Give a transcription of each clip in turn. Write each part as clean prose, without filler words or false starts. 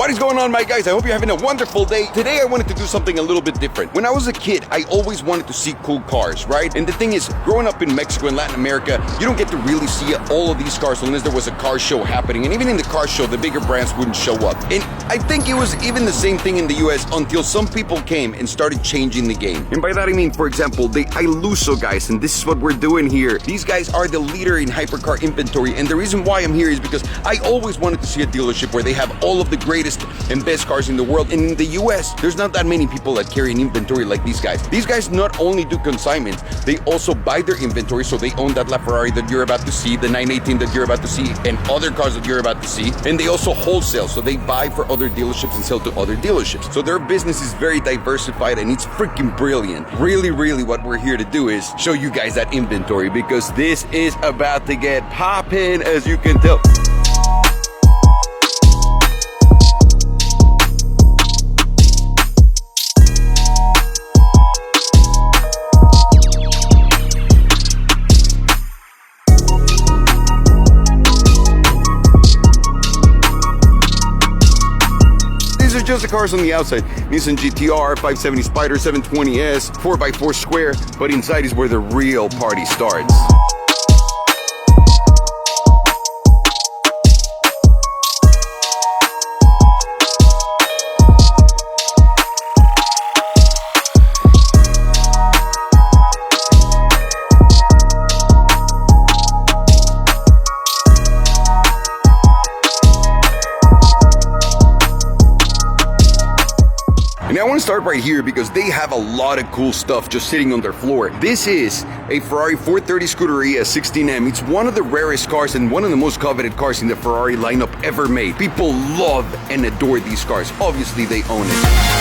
What is going on, my guys? I hope you're having a wonderful day. Today I wanted to do something a little bit different. When I was a kid, I always wanted to see cool cars, right? And the thing is, growing up in Mexico and Latin America, you don't get to really see all of these cars unless there was a car show happening. And even in the car show, the bigger brands wouldn't show up. And I think it was even the same thing in the US until some people came and started changing the game. And by that I mean, for example, the Iluso guys, and this is what we're doing here. These guys are the leader in hypercar inventory, and the reason why I'm here is because I always wanted to see a dealership where they have all of the greatest and best cars in the world. And in the US, there's not that many people that carry an inventory like these guys. These guys not only do consignment, they also buy their inventory, so they own that LaFerrari that you're about to see, the 918 that you're about to see, and other cars that you're about to see. And they also wholesale, so they buy for other dealerships and sell to other dealerships. So their business is very diversified and it's freaking brilliant. Really, what we're here to do is show you guys that inventory, because this is about to get poppin', as you can tell. Just the cars on the outside. Nissan GT-R, 570 Spider, 720S, 4x4 square, but inside is where the real party starts. And I want to start right here because they have a lot of cool stuff just sitting on their floor. This is a Ferrari 430 Scuderia 16M. It's one of the rarest cars and one of the most coveted cars in the Ferrari lineup ever made. People love and adore these cars. Obviously, they own it.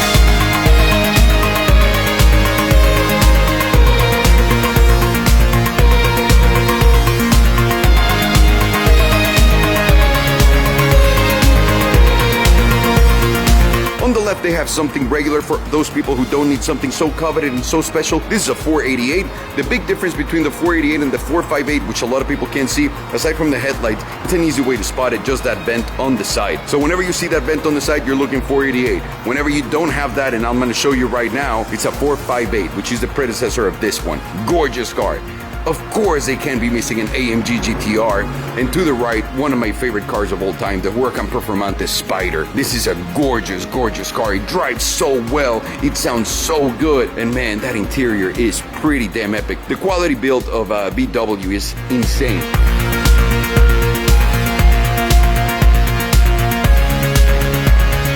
On the left, they have something regular for those people who don't need something so coveted and so special. This is a 488. The big difference between the 488 and the 458, which a lot of people can't see, aside from the headlights, it's an easy way to spot it, just that vent on the side. So whenever you see that vent on the side, you're looking 488. Whenever you don't have that, and I'm going to show you right now, it's a 458, which is the predecessor of this one. Gorgeous car. Of course, they can't be missing an AMG GT-R. And to the right, one of my favorite cars of all time, the Huracan Performante Spider. This is a gorgeous car. It drives so well. It sounds so good. And man, that interior is pretty damn epic. The quality build of VW is insane.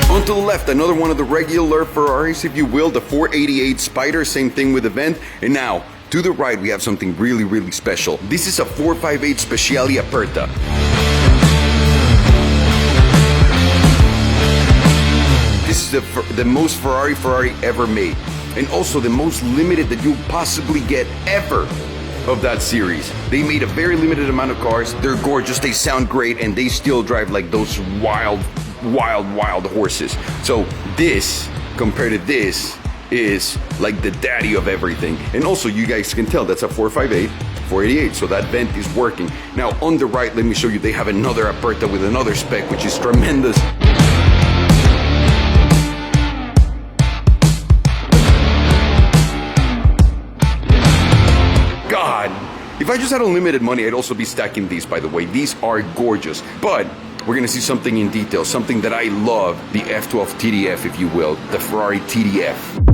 On to the left, another one of the regular Ferraris, if you will, the 488 Spider, same thing with the vent. And now, to the right, we have something really special. This is a 458 Speciale Aperta. This is the most Ferrari ever made. And also the most limited that you'll possibly get ever of that series. They made a very limited amount of cars. They're gorgeous, they sound great, and they still drive like those wild horses. So this, compared to this, is like the daddy of everything. And also, you guys can tell that's a 458, 488, so that vent is working. Now on the right, let me show you, they have another Aperta with another spec, which is tremendous. God, if I just had unlimited money, I'd also be stacking these, by the way. These are gorgeous, but we're gonna see something in detail, something that I love, the F12 TDF, if you will, the Ferrari TDF.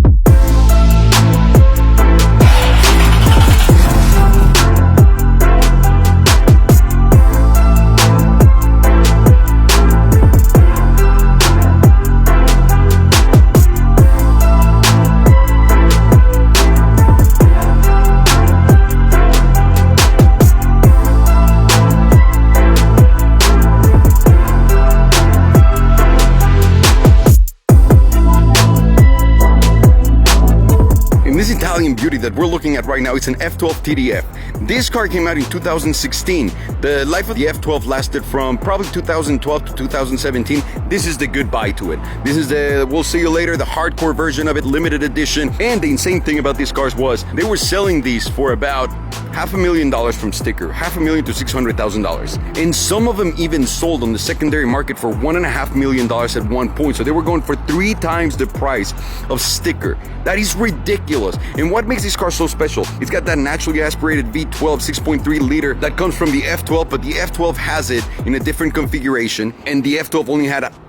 beauty that we're looking at right now, it's an F12 TDF. This car came out in 2016. The life of the F12 lasted from probably 2012 to 2017. This is the goodbye to it. This is the we'll see you later, the hardcore version of it, limited edition. And the insane thing about these cars was they were selling these for about $500,000 from sticker, $500,000 to $600,000. And some of them even sold on the secondary market for $1.5 million at one point. So they were going for 3 times the price of sticker. That is ridiculous. And what makes this car so special? It's got that naturally aspirated V12 6.3 liter that comes from the F12, but the F12 has it in a different configuration. And the F12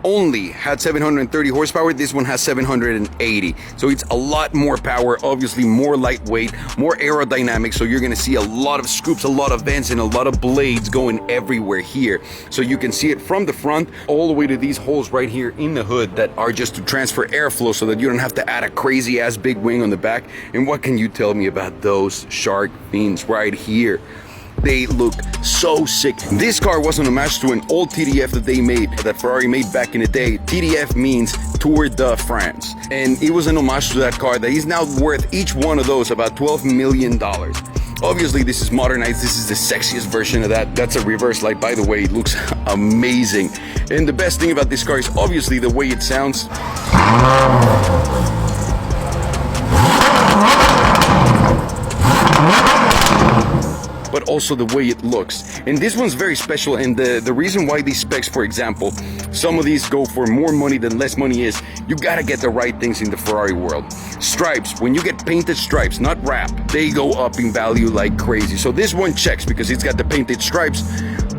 only had 730 horsepower. This one has 780. So it's a lot more power, obviously more lightweight, more aerodynamic. So you're gonna see a lot of scoops, a lot of vents, and a lot of blades going everywhere here. So you can see it from the front all the way to these holes right here in the hood that are just to transfer airflow so that you don't have to add a crazy ass big wing on the back. And what can you tell me about those shark fins right here? They look so sick. This car was an homage to an old TDF that they made, that Ferrari made back in the day. TDF means Tour de France. And it was an homage to that car that is now worth, each one of those, about $12 million. Obviously, this is modernized. This is the sexiest version of that. That's a reverse light, by the way. It looks amazing. And the best thing about this car is obviously the way it sounds. But also the way it looks. And this one's very special, and the reason why these specs, for example, some of these go for more money than less money is, you gotta get the right things in the Ferrari world. Stripes, when you get painted stripes, not wrap, they go up in value like crazy. So this one checks because it's got the painted stripes.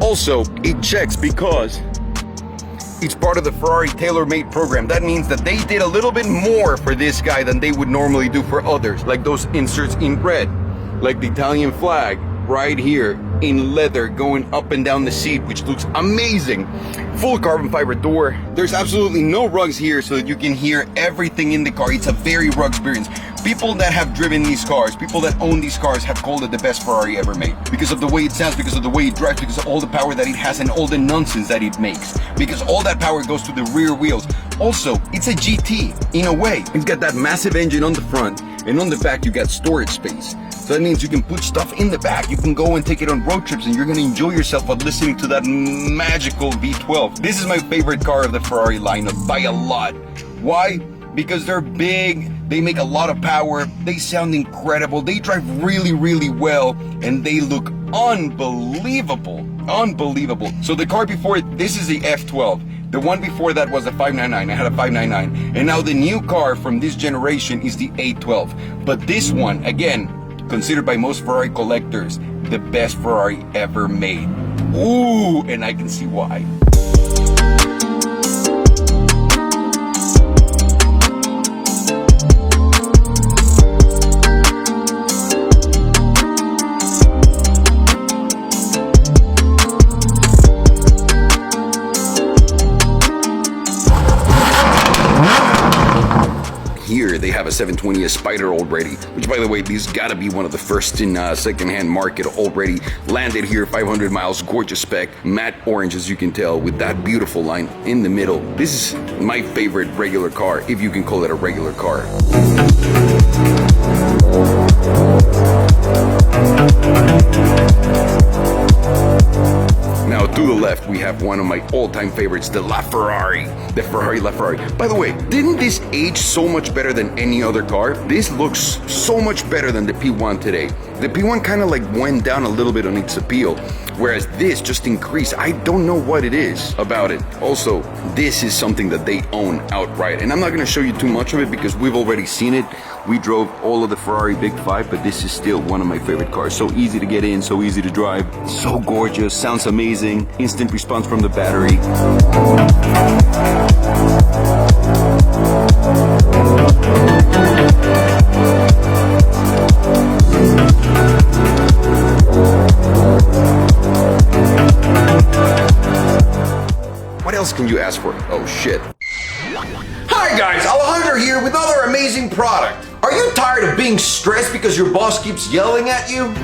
Also, it checks because it's part of the Ferrari tailor-made program. That means that they did a little bit more for this guy than they would normally do for others, like those inserts in red, like the Italian flag right here in leather going up and down the seat, which looks amazing. Full carbon fiber door. There's absolutely no rugs here so that you can hear everything in the car. It's a very rugged experience. People that have driven these cars, people that own these cars have called it the best Ferrari ever made. Because of the way it sounds, because of the way it drives, because of all the power that it has and all the nonsense that it makes. Because all that power goes to the rear wheels. Also, it's a GT in a way. It's got that massive engine on the front, and on the back you got storage space. So that means you can put stuff in the back. You can go and take it on road trips and you're gonna enjoy yourself while listening to that magical V12. This is my favorite car of the Ferrari lineup by a lot. Why? Because they're big, they make a lot of power, they sound incredible, they drive really, really well, and they look unbelievable. Unbelievable. So the car before it, this is the F12. The one before that was a 599. I had a 599. And now the new car from this generation is the 812. But this one, again, considered by most Ferrari collectors the best Ferrari ever made. Ooh, and I can see why. Here they have a 720S Spider already, which by the way, these gotta be one of the first in secondhand market already. Landed here, 500 miles, gorgeous spec, matte orange as you can tell with that beautiful line in the middle. This is my favorite regular car, if you can call it a regular car. Now to the left, we have one of my all-time favorites, the LaFerrari. The Ferrari LaFerrari. By the way, didn't this age so much better than any other car? This looks so much better than the P1 today. The P1 kind of like went down a little bit on its appeal, whereas this just increased. I don't know what it is about it. Also, this is something that they own outright. And I'm not gonna show you too much of it because we've already seen it. We drove all of the Ferrari Big 5, but this is still one of my favorite cars. So easy to get in, so easy to drive, so gorgeous, sounds amazing, instant response from the battery. What else can you ask for? Oh shit. Hi guys, Alejandro here with another amazing product. Are you tired of being stressed because your boss keeps yelling at you?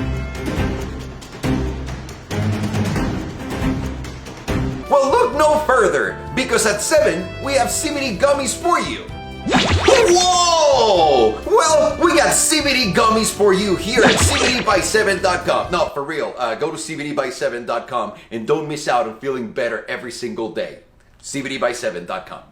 Well, look no further, because at 7, we have Simini gummies for you. Whoa! Well, we got CBD gummies for you here at CBDby7.com. No, for real. Go to CBDby7.com and don't miss out on feeling better every single day. CBDby7.com.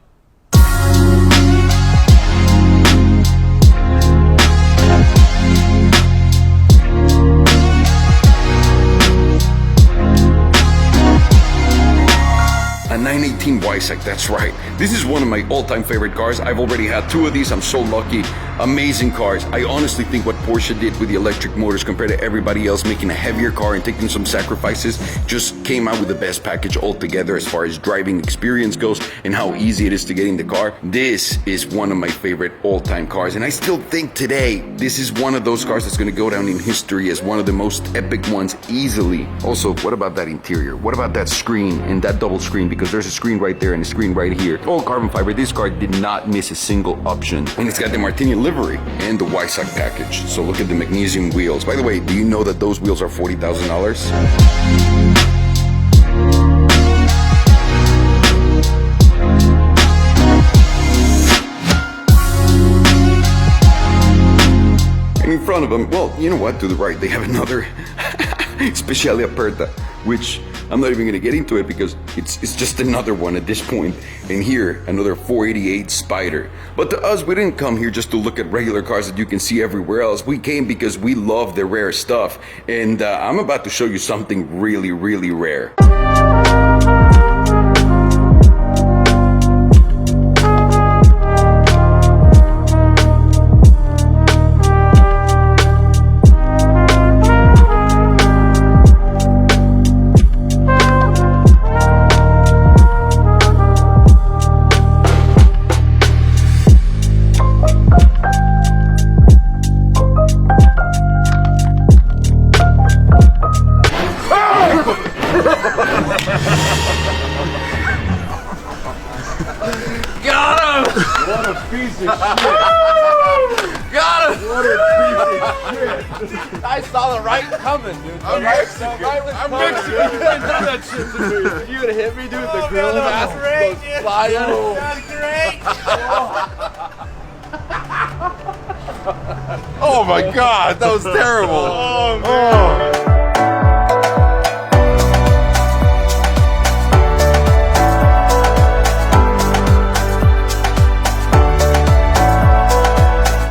A 918 Weissach, that's right. This is one of my all-time favorite cars. I've already had two of these. I'm so lucky. Amazing cars. I honestly think what Porsche did with the electric motors compared to everybody else, making a heavier car and taking some sacrifices, just came out with the best package altogether as far as driving experience goes and how easy it is to get in the car. This is one of my favorite all-time cars, and I still think today this is one of those cars that's going to go down in history as one of the most epic ones easily. Also, what about that interior? What about that screen and that double screen? Because there's a screen right there and a screen right here. All carbon fiber. This car did not miss a single option. And it's got the Martini livery and the Weissach package. So look at the magnesium wheels. By the way, do you know that those wheels are $40,000? And in front of them, well, you know what? To the right, they have another Speciale Aperta, which I'm not even going to get into it because it's just another one at this point. And here, another 488 Spider. But to us, we didn't come here just to look at regular cars that you can see everywhere else. We came because we love the rare stuff. And I'm about to show you something really, really rare. What a piece of shit. Got him! What a piece of shit. I saw the right coming, dude. I'm Mexican. I'm Mexican. You didn't do that shit to me. You would have hit me, dude. The grill mask goes flying. Oh my god, that was terrible. Oh, man.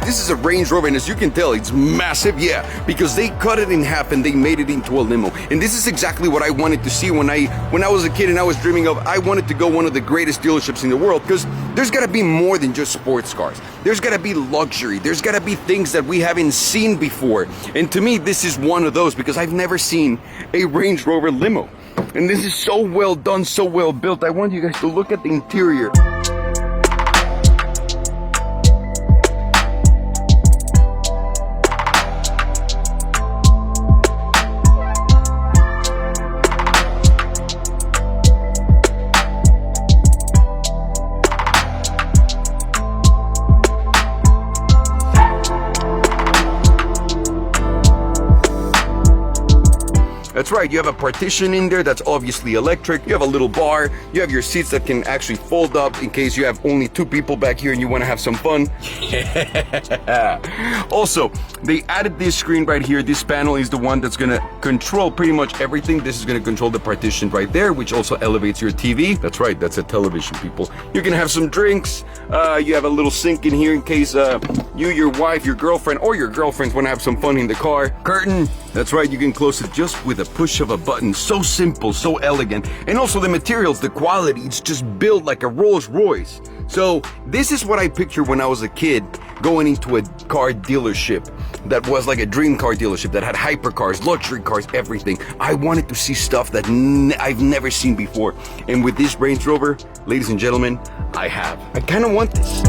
This is a Range Rover, and as you can tell, it's massive, yeah, because they cut it in half and they made it into a limo. And this is exactly what I wanted to see when I was a kid and I was dreaming of, I wanted to go one of the greatest dealerships in the world, because there's got to be more than just sports cars. There's got to be luxury. There's got to be things that we haven't seen before. And to me, this is one of those, because I've never seen a Range Rover limo. And this is so well done, so well built. I want you guys to look at the interior. That's right, you have a partition in there that's obviously electric. You have a little bar. You have your seats that can actually fold up in case you have only two people back here and you want to have some fun. Yeah. Also, they added this screen right here. This panel is the one that's going to control pretty much everything. This is going to control the partition right there, which also elevates your TV. That's right, that's a television, people. You can have some drinks. You have a little sink in here in case you, your wife, your girlfriend, or your girlfriends want to have some fun in the car. Curtain. That's right, you can close it just with a push of a button. So simple, so elegant. And also the materials, the quality, it's just built like a Rolls Royce. So this is what I pictured when I was a kid going into a car dealership that was like a dream car dealership that had hypercars, luxury cars, everything. I wanted to see stuff that I've never seen before. And with this Range Rover, ladies and gentlemen, I have. I kind of want this.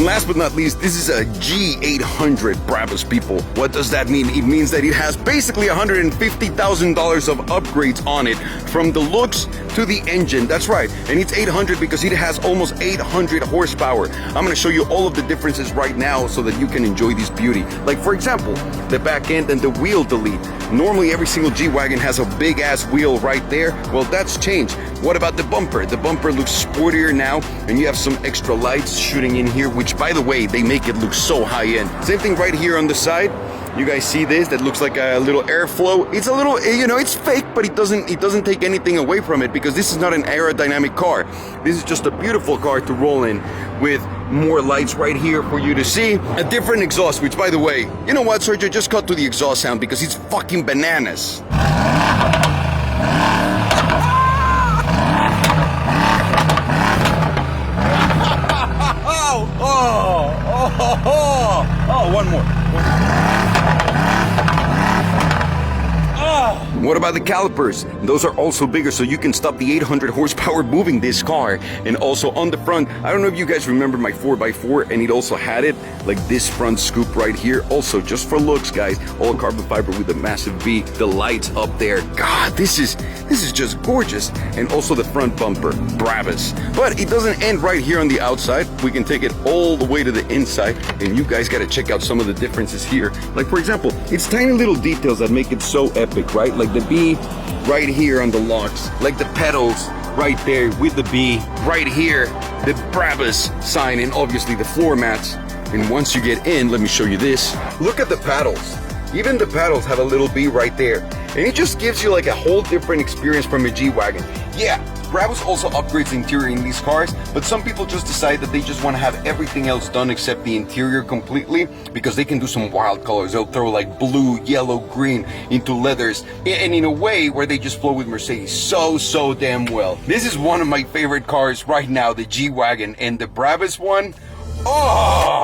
last but not least, this is a G800 Brabus, people. What does that mean? It means that it has basically $150,000 of upgrades on it, from the looks to the engine. That's right, and it's 800 because it has almost 800 horsepower. I'm gonna show you all of the differences right now so that you can enjoy this beauty. Like, for example, the back end and the wheel delete. Normally every single G-Wagon has a big ass wheel right there. Well, that's changed. What about the bumper? The bumper looks sportier now, and you have some extra lights shooting in here, which, by the way, they make it look so high end. Same thing right here on the side. You guys see this? That looks like a little airflow. It's a little, you know, it's fake, but it doesn't take anything away from it, because this is not an aerodynamic car. This is just a beautiful car to roll in, with more lights right here for you to see. A different exhaust, which, by the way, you know what, Sergio? Just cut to the exhaust sound because it's fucking bananas. Oh, one more. What about the calipers? Those are also bigger, so you can stop the 800 horsepower moving this car. And also on the front, I don't know if you guys remember my 4x4, and it also had it, like this front scoop right here. Also, just for looks, guys, all carbon fiber with a massive V. The lights up there, God, this is just gorgeous. And also the front bumper, Brabus. But it doesn't end right here on the outside. We can take it all the way to the inside, and you guys gotta check out some of the differences here. Like, for example, it's tiny little details that make it so epic, right? Like the B right here on the locks, like the pedals right there with the B, right here, the Brabus sign, and obviously the floor mats. And once you get in, let me show you this. Look at the paddles. Even the paddles have a little B right there. And it just gives you like a whole different experience from a G-Wagon. Yeah, Brabus also upgrades the interior in these cars, but some people just decide that they just want to have everything else done except the interior completely, because they can do some wild colors. They'll throw like blue, yellow, green into leathers, and in a way where they just flow with Mercedes so damn well. This is one of my favorite cars right now, the G-Wagon, and the Brabus one, oh!